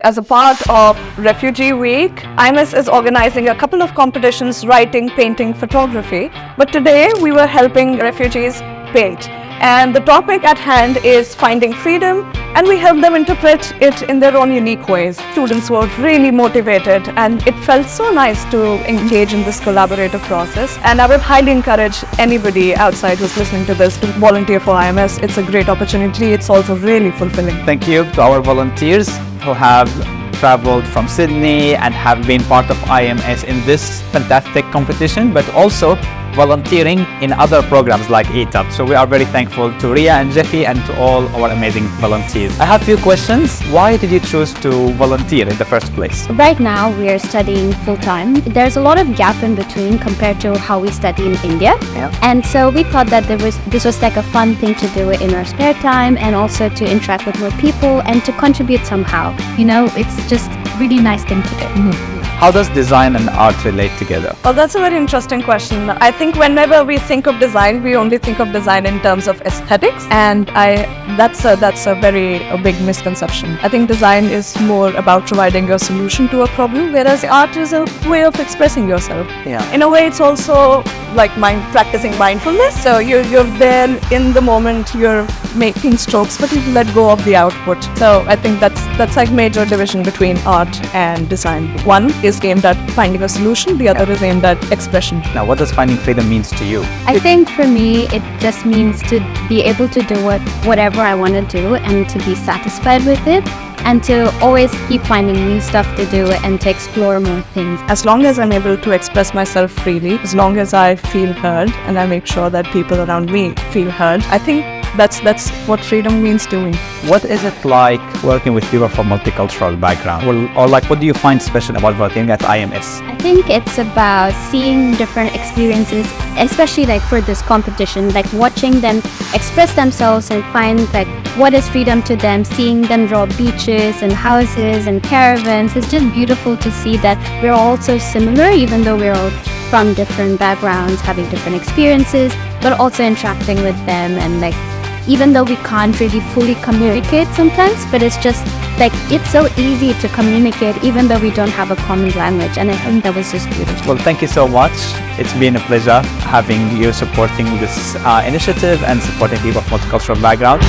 As a part of Refugee Week, IMS is organizing a couple of competitions, writing, painting, photography. But today we were helping refugees paint. And the topic at hand is finding freedom, and we helped them interpret it in their own unique ways. Students were really motivated, and it felt so nice to engage in this collaborative process. And I would highly encourage anybody outside who's listening to this to volunteer for IMS. It's a great opportunity. It's also really fulfilling. Thank you to our volunteers who have traveled from Sydney and have been part of IMS in this fantastic competition, but also volunteering in other programs like ETAP. So we are very thankful to Ria and Jeffy and to all our amazing volunteers. I have a few questions. Why did you choose to volunteer in the first place? Right now we are studying full-time. There's a lot of gap in between compared to how we study in India. Yeah. And so we thought that this was like a fun thing to do in our spare time, and also to interact with more people and to contribute somehow. You know, it's just really nice thing to do. How does design and art relate together? Well, that's a very interesting question. I think whenever we think of design, we only think of design in terms of aesthetics, and that's a very big misconception. I think design is more about providing a solution to a problem, whereas art is a way of expressing yourself. Yeah. In a way, it's also like practicing mindfulness. So you're there in the moment, you're making strokes, but you let go of the output. So I think that's like major division between art and design. One is aimed at finding a solution, the other is aimed at expression. Now, what does finding freedom means to you? I think for me, it just means to be able to do whatever I want to do and to be satisfied with it, and to always keep finding new stuff to do and to explore more things. As long as I'm able to express myself freely, as long as I feel heard and I make sure that people around me feel heard, I think that's what freedom means to me. What is it like working with people from multicultural background? Or like, what do you find special about volunteering at IMS? I think it's about seeing different experiences, especially like for this competition, like watching them express themselves and find like what is freedom to them, seeing them draw beaches and houses and caravans. It's just beautiful to see that we're all so similar, even though we're all from different backgrounds, having different experiences, but also interacting with them. And like, even though we can't really fully communicate sometimes, but it's just like, it's so easy to communicate even though we don't have a common language. And I think that was just beautiful. Well, thank you so much. It's been a pleasure having you supporting this initiative and supporting people of multicultural background.